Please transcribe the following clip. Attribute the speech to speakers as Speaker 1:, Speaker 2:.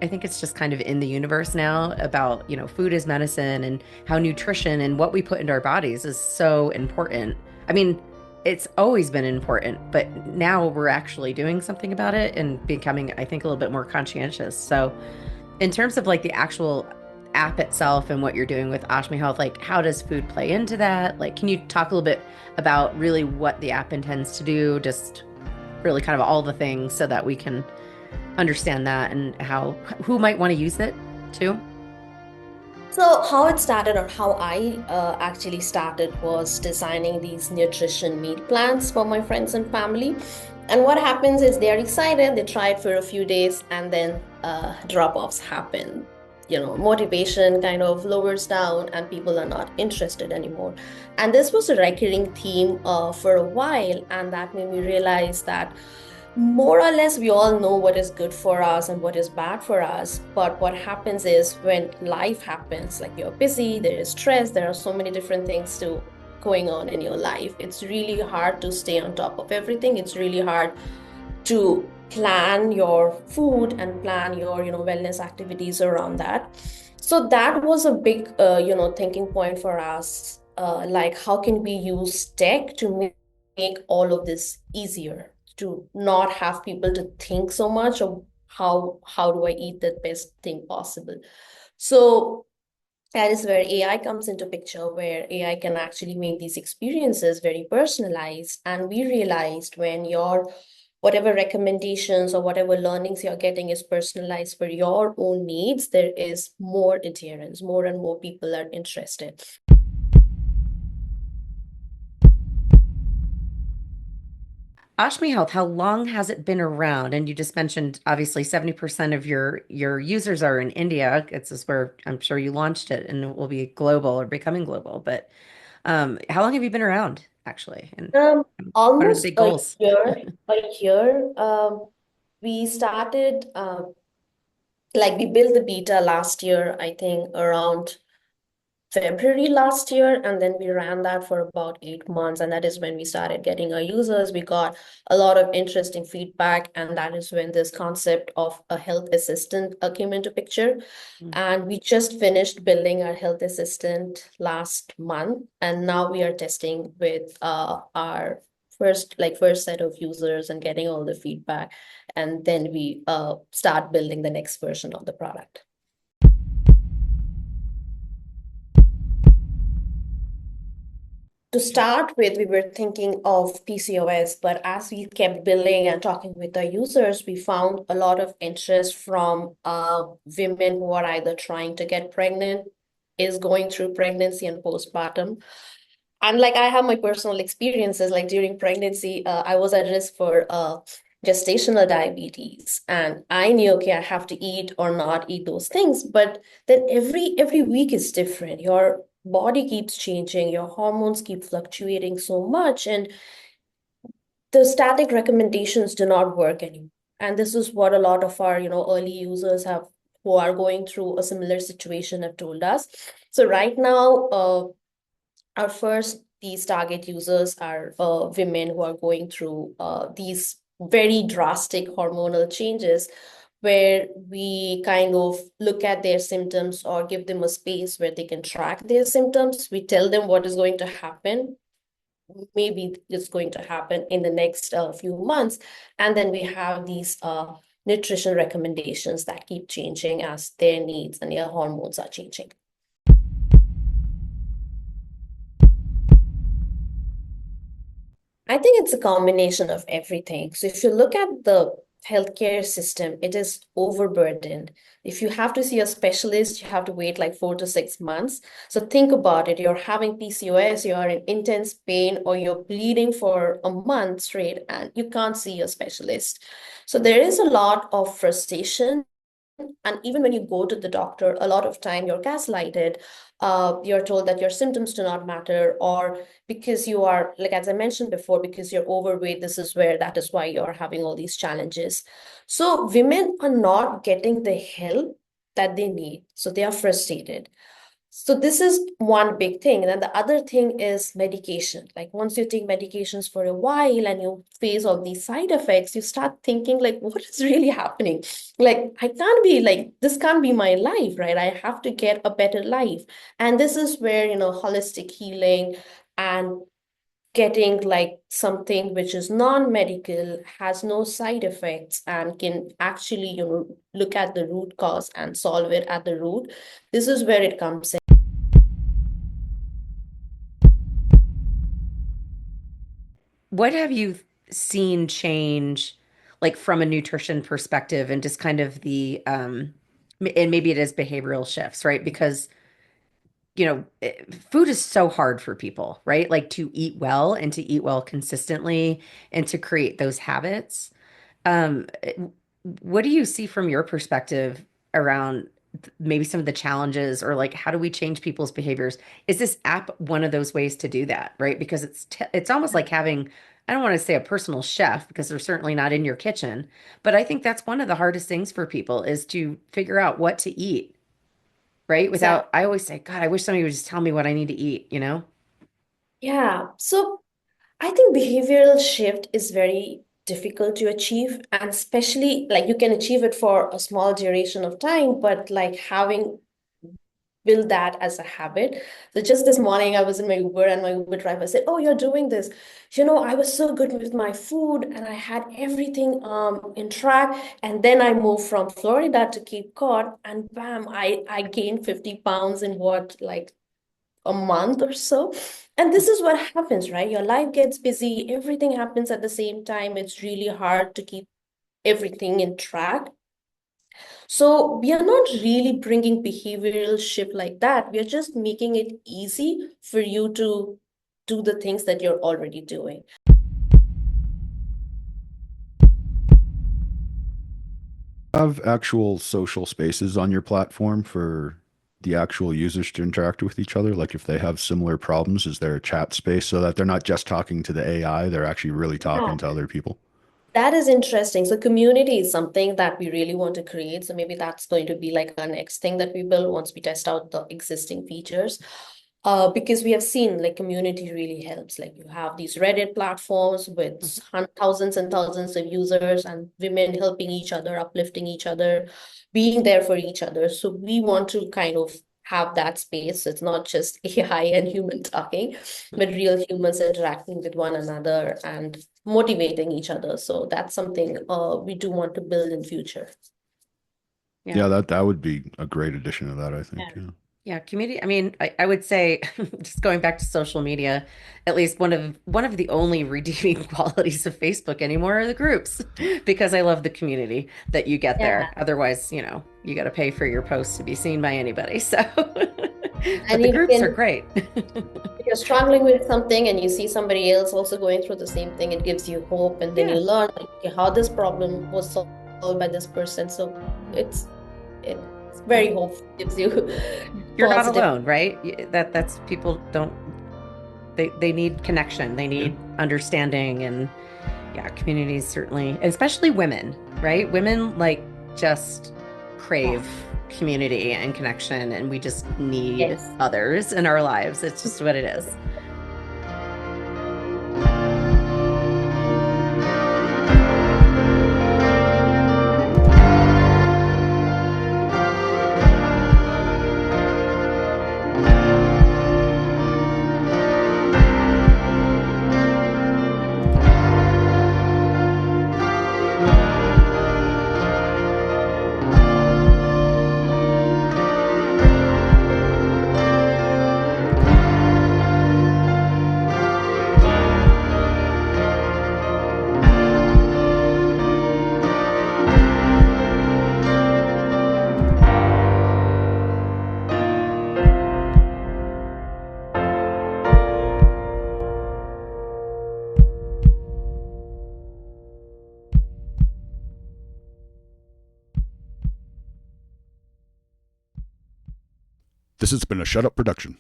Speaker 1: I think it's just kind of in the universe now about, food is medicine and how nutrition and what we put into our bodies is so important. I mean, it's always been important, but now we're actually doing something about it and becoming, I think, a little bit more conscientious. So, in terms of like the actual app itself and what you're doing with Ashmi Health, like how does food play into that? Like, can you talk a little bit about really what the app intends to do? Just really kind of all the things so that we can understand that and who might want to use it too.
Speaker 2: So, how it started or how I actually started was designing these nutrition meal plans for my friends and family. And what happens is they're excited, they try it for a few days, and then drop-offs happen. Motivation kind of lowers down, and people are not interested anymore. And this was a recurring theme for a while, and that made me realize that more or less we all know what is good for us and what is bad for us, but what happens is when life happens, like you're busy, there is stress, there are so many different things to going on in your life, it's really hard to stay on top of everything. It's really hard to plan your food and plan your wellness activities around that. So that was a big thinking point for us, like how can we use tech to make all of this easier, to not have people to think so much of how do I eat the best thing possible. So that is where AI comes into picture, where AI can actually make these experiences very personalized. And we realized when your whatever recommendations or whatever learnings you're getting is personalized for your own needs, there is more adherence, more and more people are interested.
Speaker 1: Ashmi Health, how long has it been around? And you just mentioned obviously 70% of your users are in India. It's just where I'm sure you launched it and it will be global or becoming global. But how long have you been around actually? And
Speaker 2: Um,
Speaker 1: what are the
Speaker 2: Almost
Speaker 1: big
Speaker 2: a
Speaker 1: goals?
Speaker 2: year, a year. We started, like we built the beta last year, I think around February last year, and then we ran that for about 8 months. And that is when we started getting our users. We got a lot of interesting feedback, and that is when this concept of a health assistant came into picture. And we just finished building our health assistant last month, and now we are testing with our first set of users and getting all the feedback, and then we start building the next version of the product. To start with, we were thinking of PCOS, but as we kept building and talking with our users, we found a lot of interest from women who are either trying to get pregnant, is going through pregnancy and postpartum. And like I have my personal experiences, like during pregnancy, I was at risk for gestational diabetes, and I knew, okay, I have to eat or not eat those things. But then every week is different. Your body keeps changing, your hormones keep fluctuating so much, and the static recommendations do not work anymore. And this is what a lot of our, early users have who are going through a similar situation have told us. So right now, our first these target users are women who are going through these very drastic hormonal changes, where we kind of look at their symptoms or give them a space where they can track their symptoms. We tell them what is going to happen. Maybe it's going to happen in the next few months. And then we have these nutrition recommendations that keep changing as their needs and their hormones are changing. I think it's a combination of everything. So if you look at the healthcare system, it is overburdened. If you have to see a specialist, you have to wait like 4 to 6 months. So think about it. You're having PCOS, you're in intense pain, or you're bleeding for a month straight, and you can't see a specialist. So there is a lot of frustration, and even when you go to the doctor, a lot of time you're gaslighted. You're told that your symptoms do not matter, or because you are, like as I mentioned before, because you're overweight, that is why you're having all these challenges. So women are not getting the help that they need. So they are frustrated. So this is one big thing. And then the other thing is medication. Like once you take medications for a while and you face all these side effects, you start thinking like, what is really happening? Like, I can't be like, this can't be my life, right? I have to get a better life. And this is where, holistic healing and getting like something which is non-medical, has no side effects, and can actually, look at the root cause and solve it at the root. This is where it comes in.
Speaker 1: What have you seen change, like from a nutrition perspective, and just kind of and maybe it is behavioral shifts, right? Because food is so hard for people, right? Like to eat well and to eat well consistently and to create those habits. Um, what do you see from your perspective around maybe some of the challenges, or like how do we change people's behaviors? Is this app one of those ways to do that, right? Because it's almost like having, I don't want to say a personal chef because they're certainly not in your kitchen, but I think that's one of the hardest things for people is to figure out what to eat, right?
Speaker 2: Exactly.
Speaker 1: Without, I always say, God, I wish somebody would just tell me what I need to eat, you know?
Speaker 2: Yeah. So I think behavioral shift is very difficult to achieve, and especially like you can achieve it for a small duration of time, but like having build that as a habit. So just this morning, I was in my Uber and my Uber driver said, "Oh, you're doing this. I was so good with my food and I had everything in track. And then I moved from Florida to Cape Cod, and bam, I gained 50 pounds in what, like a month or so." And this is what happens, right? Your life gets busy, everything happens at the same time. It's really hard to keep everything in track. So we are not really bringing behavioral shift like that. We are just making it easy for you to do the things that you're already doing.
Speaker 3: Have actual social spaces on your platform for the actual users to interact with each other? Like if they have similar problems, is there a chat space so that they're not just talking to the AI, they're actually really
Speaker 2: Yeah.
Speaker 3: talking to other people?
Speaker 2: That is interesting. So community is something that we really want to create. So maybe that's going to be like our next thing that we build once we test out the existing features. Because we have seen like community really helps. Like you have these Reddit platforms with thousands and thousands of users and women helping each other, uplifting each other, being there for each other. So we want to kind of have that space. It's not just AI and human talking, but real humans interacting with one another and motivating each other. So that's something we do want to build in future.
Speaker 1: Yeah.
Speaker 3: Yeah, that would be a great addition to that, I think.
Speaker 2: Yeah.
Speaker 3: Yeah.
Speaker 1: Yeah, community. I mean, I would say, just going back to social media, at least one of the only redeeming qualities of Facebook anymore are the groups, because I love the community that you get there.
Speaker 2: Yeah.
Speaker 1: Otherwise, you got to pay for your posts to be seen by anybody. So, but
Speaker 2: And
Speaker 1: the
Speaker 2: you
Speaker 1: groups are
Speaker 2: can,
Speaker 1: great.
Speaker 2: if you're struggling with something and you see somebody else also going through the same thing, it gives you hope. And then
Speaker 1: Yeah,
Speaker 2: you learn like, okay, how this problem was solved by this person. So it's it's
Speaker 1: yeah.
Speaker 2: very hopeful, gives you
Speaker 1: You're not
Speaker 2: positive.
Speaker 1: alone, right? That's people don't they need connection. They
Speaker 3: Yeah.
Speaker 1: need understanding, and yeah, communities certainly, especially women, right? Women like just
Speaker 2: Yeah.
Speaker 1: crave community and connection, and we just need
Speaker 2: Yes.
Speaker 1: others in our lives. It's just what it is.
Speaker 3: This has been a Shut Up production.